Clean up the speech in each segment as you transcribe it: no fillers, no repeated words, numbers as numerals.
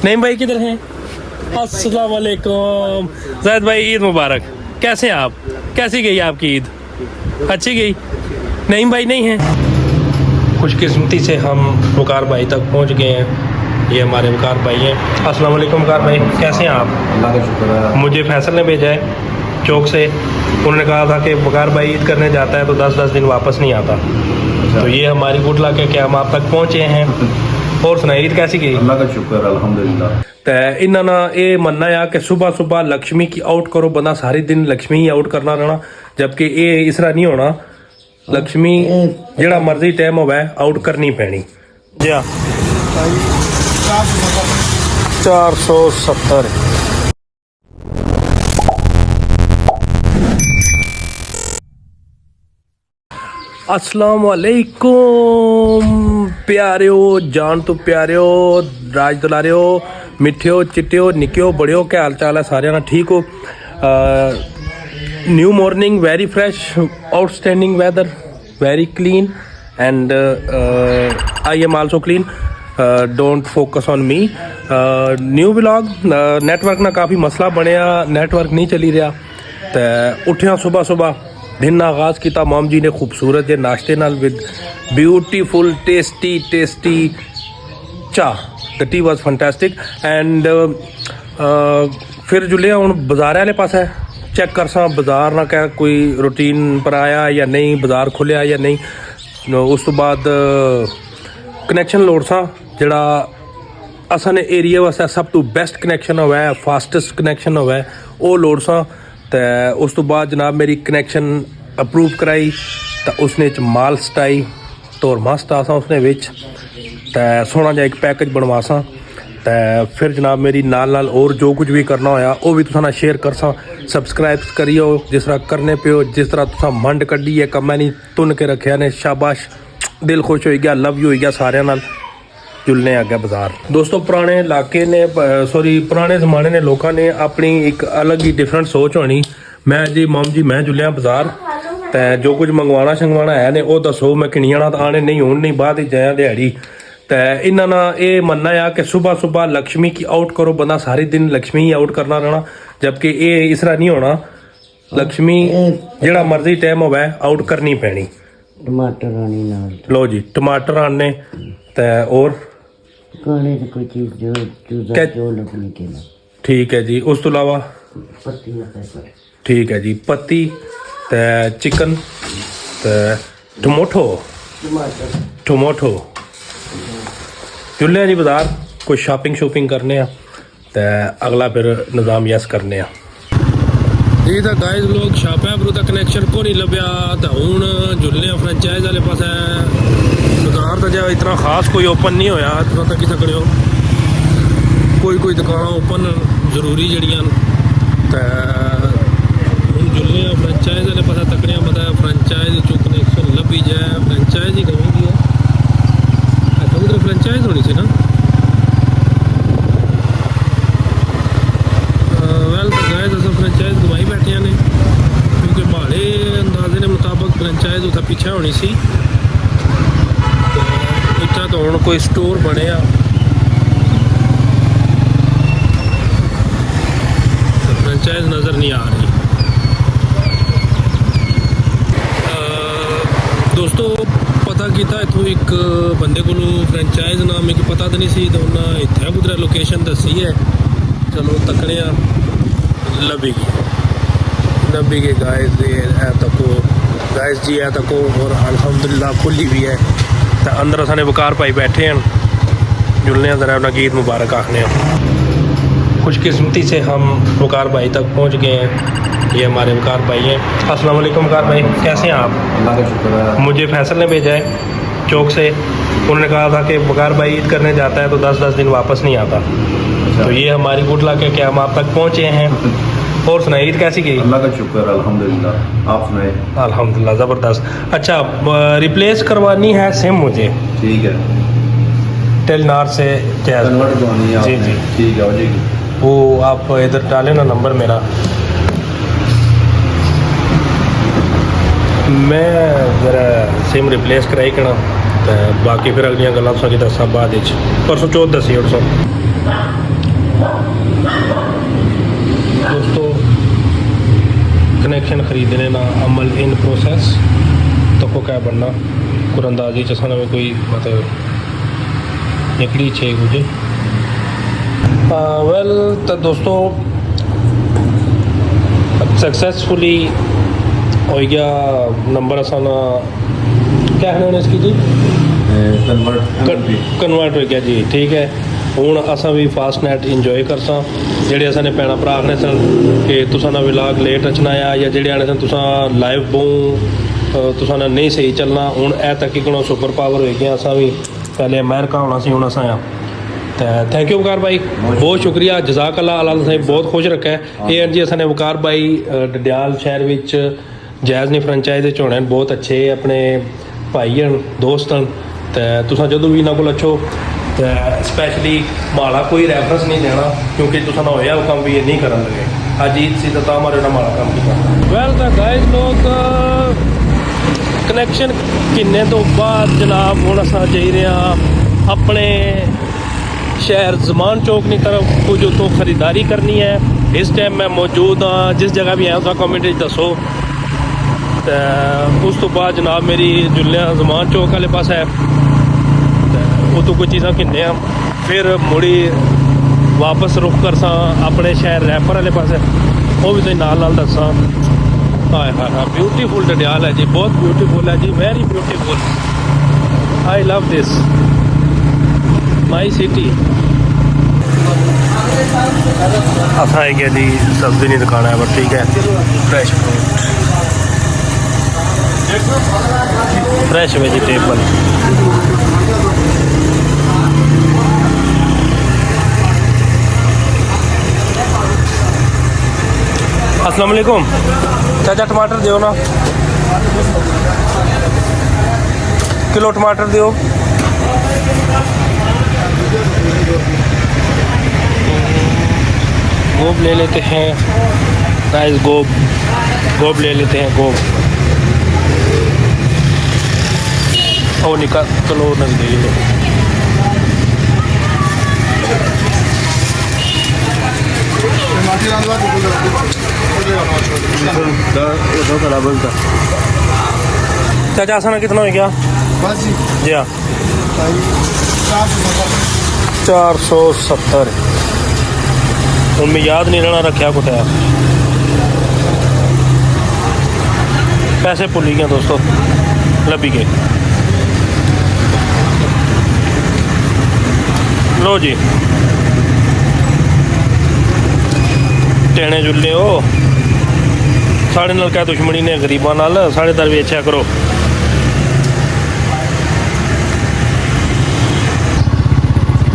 नहीं भाई किधर हैं? अस्सलाम वालेकुम ज़ैद भाई, ईद मुबारक। कैसे हैं आप? कैसी गई आपकी ईद? अच्छी गई? नहीं भाई नहीं है। खुशकिस्मती से हम वकार भाई तक पहुंच गए हैं। ये हमारे वकार भाई हैं। अस्सलाम वालेकुम वकार भाई, कैसे हैं आप? अल्लाह का शुक्र है। मुझे फैसल ने भेजा है चौक से। उन्होंने कहा था कि वकार भाई ईद करने जाता है तो 10-10 दिन वापस नहीं आता। तो ये हमारी गुड लक है कि हम आप तक पहुँचे हैं। और सुनाई ईद कैसी गई? अल्लाह का शुक्र है, अल्हम्दुलिल्लाह। तो इन्होंने ये मनना है कि सुबह सुबह लक्ष्मी की आउट करो, बंदा सारे दिन लक्ष्मी ही आउट करना रहना, जबकि ये इस तरह नहीं होना। लक्ष्मी जेड़ा मर्जी टाइम होवे आउट करनी पैनी। जी हाँ 470। अस्सलाम वालेकुम प्यारियो, जान तो प्यारियो, राज दुलारियो, मिठियो चिट्टियो निक्कियो बड़ियो, क्या हाल चाल है सारे ना? ठीक हो? New morning, very fresh, outstanding weather, very clean and I am also clean. Don't focus on me. New vlog. Network ना काफ़ी मसला बनया, नेटवर्क नहीं चली रहा। तो उठिया सुबह सुबह, दिन का आगाज़ किया मॉम जी ने खूबसूरत जे नाश्ते नाल विद ब्यूटीफुल टेस्टी चाह। The T was fantastic and फिर जुलिया हूँ बाजार वाले पास है, चेक कर सा बाजार ना क्या कोई रूटीन पर आया या नहीं, बाजार खुलिया या नहीं। उस तो बाद कनैक्शन लोड सा जड़ा असां एरिया वास्ते सब तो बेस्ट कनैक्शन होवे, फास्टेस्ट कनैक्शन होवे, वो लोड सा। तो उस तो बाद जनाब मेरी कनैक्शन अप्रूव कराई तो उसने माल सटाई तो मस्त आसा उसने विच तो सोहना जिहा एक पैकेज बनवा सा। तो फिर जनाब मेरी नाल नाल और जो कुछ भी करना होया वो भी तुसां नाल शेयर कर सा। सबसक्राइब करियो जिस तरह करने पियो, जिस तरह तुसां मंड कड्डी है कम्मै नहीं तुन के रखे ने। शाबाश, दिल खुश हो गया, लव यू हो गया सारे नाल। जुलने आ गया बाजार। दोस्तों पुराने इलाके ने पुराने ज़माने ने लोगों ने अपनी एक अलग ही डिफरेंट सोच होनी। मैं जी मॉम जी मैं जुलिया बाजार तो जो कुछ मंगवाना शंगवाना है ने वो दसो, मैं किनियाना तो आने नहीं होने नहीं बाद जाया दिहाड़ी। तो इन्होंने ये मनना है कि सुबह सुबह लक्ष्मी की आउट करो, बंदा सारे दिन लक्ष्मी ही आउट करना रहना, जबकि ये इस तरह नहीं होना। लक्ष्मी जेड़ा मर्जी टाइम होवे आउट करनी पैनी। टमाटर आनी नाल, लो जी टमाटर आने तो और खाने की कोई चीज जो चूजा जो लगनी के ना। ठीक है जी। उस तो अलावा पत्ती का पैकेट, ठीक है जी, पत्ती ते चिकन ते टमोटो टमाटर चुले जी बाजार कोई शॉपिंग करने ते अगला फिर निज़ाम यस करने। जी तो गाइस लोग शाहपुर का कनैक्शन को नहीं लभ्या तो हूँ जुलने फ्रेंचाइज वाले पास है। बाजार तो जो इतना खास कोई ओपन नहीं होया तुम तक ही सकते हो। कोई दुकान ओपन जरूरी जड़ियां तो हूँ जुलने फ्रेंचाइज वाले पास तकड़िया पता है फ्रेंचाइज चो कनैक्शन लभी जाए। फ्रेंचाइज ही कहेंगी है उधर फ्रेंचाइज होनी सी ना। वेल तो गाइस अस फ्रेंचाइज घुमाई बैठे ने क्योंकि माड़े अंदाजे के मुताबिक फ्रेंचाइज उतना पीछे होनी सी। इतना तो हूँ कोई स्टोर बने तो फ्रेंचाइज नज़र नहीं आ रही। दोस्तों पता किया इतों एक बंदे को फ्रेंचाइज ना मेरे पता तो नहीं सी, तो उन्हें इतना कुछ लोकेशन दसी है। चलो तकने लभी गई गाइस तको गाइस जी है तको। और अल्हम्दुलिल्लाह खुली भी है तो अंदर असाने वकार भाई बैठे हैं जुलने जरा अपना ईद मुबारक आखने। खुशकिस्मती से हम वकार भाई तक पहुंच गए हैं। ये हमारे वकार भाई हैं। अस्सलाम वालेकुम वकार भाई, कैसे हैं आप? अल्लाह का शुक्र है। मुझे फैसल ने भेजा है चौक से। उन्होंने कहा था कि वकार भाई ईद करने जाता है तो 10-10 दिन वापस नहीं आता। तो ये हमारी गुड लक है कि हम आप तक पहुँचे हैं। और सुनाई ईद कैसी गई? अल्लाह का शुक्र है, अल्हम्दुलिल्लाह। आप सुनाए? अल्हम्दुलिल्लाह ज़बरदस्त। अच्छा रिप्लेस करवानी है सिम मुझे ठीक है, टेलनार से कन्वर्ट करवानी है जी आपने? जी ठीक है, हो जाएगी। वो आप इधर डालें ना नंबर मेरा। मैं जरा सिम रिप्लेस कराई करना तो बाकी फिर अगलियां गल्लां तुसेंगी दस्सां बाद विच। परसों चौथ दस्सी उठसों। दोस्तों कनेक्शन खरीदने ना अमल इन प्रोसेस तो को क्या बनना कुरंदाजी चसा में कोई मतलब निकली 6 बजे वेल तो दोस्तों सक्सेसफुली हो गया नंबर असाना क्या है ना इसकी जी कन्वर्ट हो गया जी ठीक है ਹੁਣ ਅਸਾਂ ਵੀ ਫਾਸਟ ਨੈਟ ਇੰਜੋਏ ਕਰਸਾਂ ਜਿਹੜੇ ਅਸਾਂ ਨੇ ਭੈਣਾਂ ਭਰਾ ਆਖਣੇ ਸਨ ਕਿ ਤੁਸਾਂ ਦਾ ਵਿਲਾਗ ਲੇਟ ਰਚਣਾ ਆ ਜਾਂ ਜਿਹੜੇ ਆਣੇ ਸਨ ਤੁਸਾਂ ਲਾਈਵ ਬਹੁ ਤੁਸਾਂ ਨਾਲ ਨਹੀਂ ਸਹੀ ਚੱਲਣਾ ਹੁਣ ਇਹ ਤੱਕ ਕੋਲੋਂ ਸੁਪਰ ਪਾਵਰ ਹੋ ਗਿਆ ਅਸਾਂ ਵੀ ਪਹਿਲੇ ਅਮਰੀਕਾ ਹੋਣਾ ਸੀ ਹੁਣ ਅਸਾਂ ਆ ਤੇ ਥੈਂਕ ਯੂ ਵਕਾਰ ਭਾਈ ਬਹੁਤ ਸ਼ੁਕਰੀਆ ਜਜ਼ਾਕ ਅੱਲਾ ਅੱਲਾਹ ਸਾਈਂ ਬਹੁਤ ਖੁਸ਼ ਰੱਖਿਆ ਇਹ ਜੀ ਅਸਾਂ ਨੇ ਵਕਾਰ ਭਾਈ ਡਡਿਆਲ ਸ਼ਹਿਰ ਵਿੱਚ ਜਾਇਜ਼ ਨਹੀਂ ਫਰੈਂਚਾਈਜ਼ ਦੇ ਝੋਣੇ ਬਹੁਤ ਅੱਛੇ ਆਪਣੇ ਭਾਈ ਹਨ ਦੋਸਤ ਹਨ ਤੇ ਤੁਸਾਂ ਜਦੋਂ ਵੀ ਇਹਨਾਂ ਕੋਲ ਅੱਛੋ ਤੇ ਸਪੈਸ਼ਲੀ ਮਾੜਾ ਕੋਈ ਰੈਫਰੈਂਸ ਨਹੀਂ ਦੇਣਾ ਕਿਉਂਕਿ ਤੁਸਾਂ ਨਾ ਹੋਇਆ ਉਹ ਕੰਮ ਵੀ ਇਹ ਨਹੀਂ ਕਰਨ ਲੱਗੇ ਅੱਜ ਈਦ ਸੀ ਤਾਂ ਮਾਰੇ ਨਾ ਮਾੜਾ ਕੰਮ ਕੀਤਾ ਵੈਲ ਤਾਂ ਗਾਇਜ਼ ਲੋਕ ਕਨੈਕਸ਼ਨ ਕਿੰਨੇ ਤੋਂ ਬਾਅਦ ਜਨਾਬ ਹੁਣ ਅਸਾਂ ਜਾਈ ਰਹੇ ਹਾਂ ਆਪਣੇ ਸ਼ਹਿਰ ਜ਼ਮਾਨ ਚੌਕ ਦੀ ਤਰਫ ਕੁਝ ਉੱਥੋਂ ਖਰੀਦਦਾਰੀ ਕਰਨੀ ਹੈ ਇਸ ਟਾਈਮ ਮੈਂ ਮੌਜੂਦ ਹਾਂ ਜਿਸ ਜਗ੍ਹਾ ਵੀ ਆਇਆ ਉਸ ਕਮੈਂਟ ਵਿੱਚ ਦੱਸੋ ਤੇ ਉਸ ਤੋਂ ਬਾਅਦ ਜਨਾਬ ਮੇਰੀ ਜੁਲਿਆਂ ਜ਼ਮਾਨ ਚੌਕ ਵਾਲੇ ਪਾਸ ਹੈ ਉਹ ਤੋਂ ਕੁਝ ਚੀਜ਼ਾਂ ਕਿੰਨੇ ਆ ਫਿਰ ਮੁੜੀ ਵਾਪਸ ਰੁਕ ਕਰਸਾਂ ਆਪਣੇ ਸ਼ਹਿਰ ਰੈਪਰ ਵਾਲੇ ਪਾਸੇ ਉਹ ਵੀ ਤੁਸੀਂ ਨਾਲ ਨਾਲ ਦੱਸਾਂ ਹਾਏ ਹਾਏ ਹਾਂ ਬਿਊਟੀਫੁਲ ਡਡਿਆਲ ਹੈ ਜੀ ਬਹੁਤ ਬਿਊਟੀਫੁਲ ਹੈ ਜੀ ਵੈਰੀ ਬਿਊਟੀਫੁਲ ਆਈ ਲਵ ਦਿਸ ਮਾਈ ਸਿਟੀ ਅਸਾਂ ਹੈ ਗਿਆ ਜੀ ਸਬਜ਼ੀ ਨਹੀਂ ਦੁਕਾਨ ਹੈ ਪਰ ਠੀਕ ਹੈ ਫਰੈਸ਼ ਫਰੈਸ਼ ਵੈਜੀਟੇਬਲ अस्सलाम वालेकुम चाचा टमाटर दियो ना किलो टमाटर दियो गोब ले लेते हैं गाइस गोब ले लेते हैं गोब ओ निकाल चलो नहीं दे लो चाचा आसाना कितना हो गया जी हाँ 470 हूँ मैं याद नहीं रहना रखा कुछ है पैसे भुल गया दोस्तों लभी गए लो जी टेने जुल्ले हो साढ़े नाल क्या दुश्मनी ने गरीबां नाल साढ़े दर वेचया करो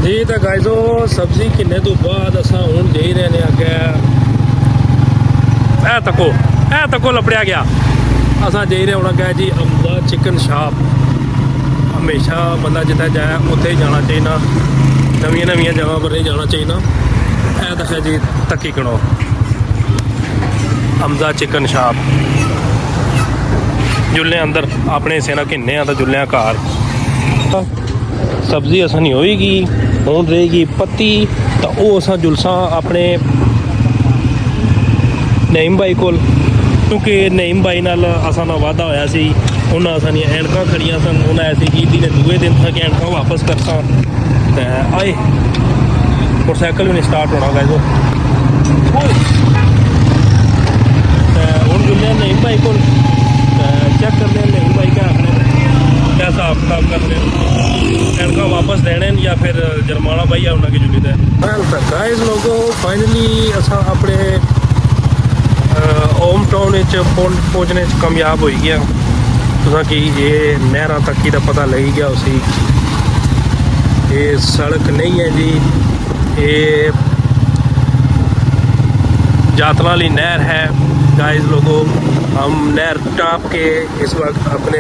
जी तो गाइजो सब्जी किन्ने तो बाद असां हुण जाई रहे ने अगे ए तको लपड़िया गया असां जाई रहे होना गया जी अमदा चिकन शॉप हमेशा बंदा जिथे जाए उत्थे ही जाना चाहिए नवीं नवीं जगह पर नहीं जाना चाहिए ए तो है जी तकी कणो अमदा चिकन शॉप जुल्ले अंदर अपने हिस्से ना किन्ने आ तो जुल्ले घर सब्जी असां नहीं होएगी हुण रहेगी पत्ती तो वो असां जुलसा अपने नईम भाई कोल क्योंकि नईम भाई नाल असां दा वादा होया सी उन्हां असां दी ऐनकां खड़ियां सन उन्हां ऐसी कीती ने दूए दिन तक ऐनकां वापस करसां ते आए मोटरसाइकिल भी नहीं स्टार्ट होना गाइजो जुल्ले नहीं भाई को चेक कर लें नहीं भाई क्या आखने क्या हिसाब किताब कर लें ऐनका वापस देने या फिर जुर्माना भाई है उन्होंने जुली दे गाइस लोगों फाइनली असा अपने होम टाउन पहुँचने कामयाब हो गया तुसा कि ये नहर तक ही पता लग गया उसी ये सड़क नहीं है जी ये जातला वाली नहर है गाइस लोगों हम नहर टाप के इस वक्त अपने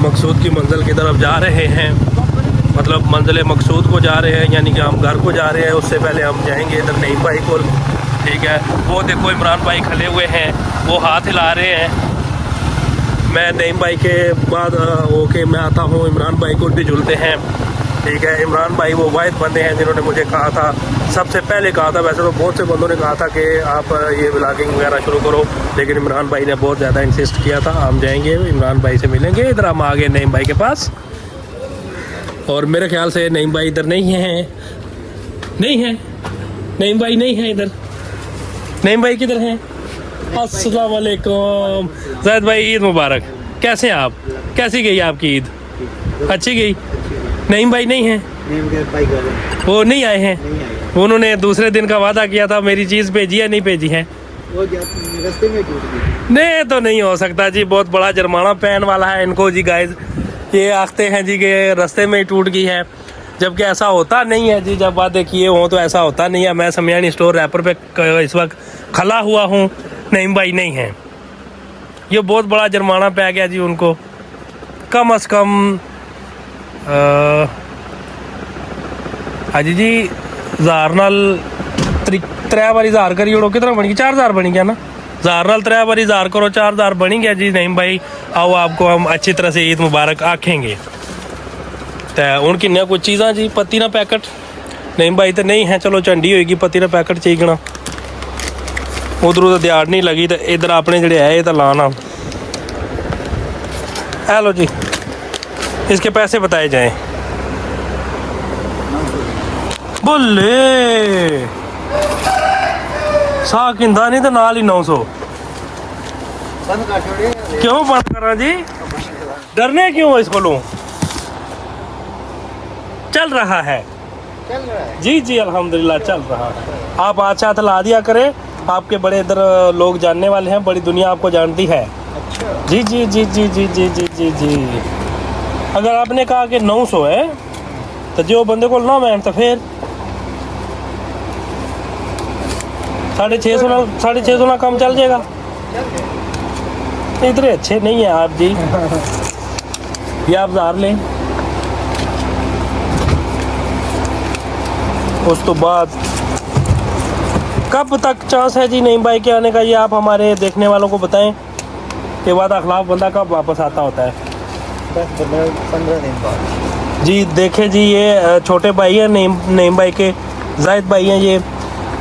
मकसूद की मंजिल की तरफ जा रहे हैं मतलब मंजिल मकसूद को जा रहे हैं यानी कि हम घर को जा रहे हैं उससे पहले हम जाएंगे इधर नईम भाई को ठीक है वो देखो इमरान भाई खड़े हुए हैं वो हाथ हिला रहे हैं मैं नईम भाई के बाद होके मैं आता हूँ इमरान भाई को भी झूलते हैं ठीक है। इमरान भाई वो वाहिद बंदे हैं जिन्होंने मुझे कहा था, सबसे पहले कहा था, वैसे तो बहुत से बंदों ने कहा था कि आप ये व्लॉगिंग वगैरह शुरू करो, लेकिन इमरान भाई ने बहुत ज़्यादा इंसिस्ट किया था। हम जाएंगे इमरान भाई से मिलेंगे, इधर हम आ गए नईम भाई के पास, और मेरे ख्याल से नईम भाई इधर नहीं है, नईम भाई नहीं है इधर। नईम भाई किधर हैं? अस्सलाम वालेकुम ज़ैद भाई, ईद मुबारक। कैसे हैं आप? कैसी गई आपकी ईद? अच्छी गई। नईम भाई नहीं है, वो नहीं आए हैं। उन्होंने दूसरे दिन का वादा किया था, मेरी चीज़ भेजी है, नहीं भेजी है। रास्ते में टूट गई। नहीं तो नहीं हो सकता जी, बहुत बड़ा जुर्माना पैन वाला है इनको जी गाइज। ये आखते हैं जी कि रास्ते में ही टूट गई है, जबकि ऐसा होता नहीं है जी। जब वादे किए हों तो ऐसा होता नहीं है। मैं समयानी स्टोर रैपर पे इस वक्त खला हुआ हूँ, नईम भाई नहीं है। ये बहुत बड़ा जुर्माना पै गया जी उनको, कम अज़ कम हाजी जी 1000 नाल 3 बारी 1000 करी ओड़ो, कितना बन गया? 4000 बन गया ना। 1000 नाल 3 बारी 1000 करो, 4000 बन गया जी। नईम भाई आओ, आपको हम अच्छी तरह से ईद मुबारक आखेंगे। तो हूँ किन्ने कुछ चीज़ा जी, पत्ती ना पैकेट नईम भाई तो नहीं है, चलो झंडी होएगी, पत्ती ना पैकेट चाहिए। उधरों तो दिहाड़ नहीं लगी, तो इधर अपने जड़े है ये तो लाना। हेलो जी, इसके पैसे बताए जाएं। बोले सा किंदा नहीं तो नाल ही 900। बंद कर छोड़े। क्यों बंद करा जी? डरने क्यों इसको लो? चल रहा है चल रहा है। जी जी, अल्हम्दुलिल्लाह चल रहा है। आप अच्छा ला दिया करें, आपके बड़े इधर लोग जानने वाले हैं, बड़ी दुनिया आपको जानती है। अच्छा। जी जी जी जी जी जी जी जी जी। अगर आपने कहा कि 900 है तो जो बंदे को ना मैं तो फिर 650 ना कम चल जाएगा। इतने अच्छे नहीं है आप जी। ये आप 1000 लें, उस तो बाद कब तक चांस है जी नईम भाई के आने का, ये आप हमारे देखने वालों को बताएं कि वादा खिलाफ बंदा कब वापस आता होता है? 10-15 दिन बाद। जी देखें जी, ये छोटे भाई हैं नईम भाई के, जाहिद भाई हैं ये,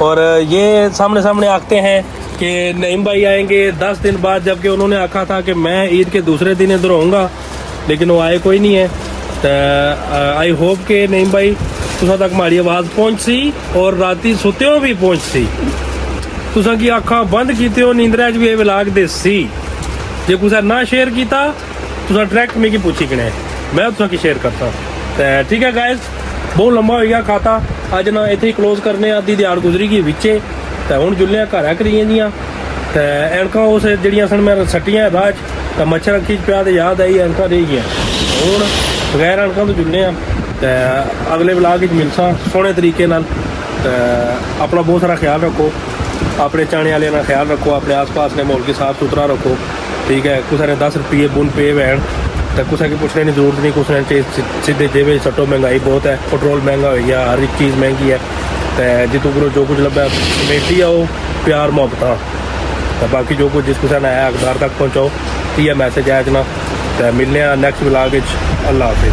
और ये सामने आते हैं कि नईम भाई आएंगे 10 दिन बाद, जबकि उन्होंने आखा था कि मैं ईद के दूसरे दिन इधर होऊंगा, लेकिन वो आए कोई नहीं है। तो आई होप कि नईम भाई तुसा तक हमारी आवाज़ पहुँच सी, और राती सुत्ते भी पहुँच सी। तुसा की अखां बंद कीते, नींदरा च भी ये व्लॉग देसी। जे कुछ ना शेयर किया तुसा डायरेक्ट मिगी पूछी कने, मैं तुसा की शेयर करता। तो ठीक है गाइस, बहुत लंबा हो गया खाता, अज ना इत्थे ही क्लोज करने, आधी दिहाड़ गुजरी गई विचे। तो हुण जुल्लियां घर करी दियां, तो ऐनकां उस जड़ियां सन मैं सट्टियां राह च, तो मच्छर अखी च पिया, तो याद आई ऐनकां रही गई। हुण बगैर ऐनकां तो जुल्ले आं। तो अगले व्लॉग मिलसा सोहने तरीके नाल। तो अपना बहुत सारा ख्याल रखो, अपने चाने वाले का ख्याल रखो, अपने आस पास ने माहौल की साफ सुथरा रखो। ठीक है, कुछ ने 10 रुपये बुन पे वैन, तो कुछ की पूछने की जरूरत नहीं, कुछ ने सीधे जेबे सट्टो। महंगाई बहुत है, पेट्रोल महंगा हो गया, हर एक चीज़ महंगी है। तो जितों को जो कुछ लभ्या कमेटी आओ, प्यार मुहब्बत, तो बाकी जो कुछ जिस कुछ ने आया हकदार तक पहुँचाओ। ये मैसेज है जना। तो मिलने नेक्स्ट व्लॉग। अल्लाह हाफिज़।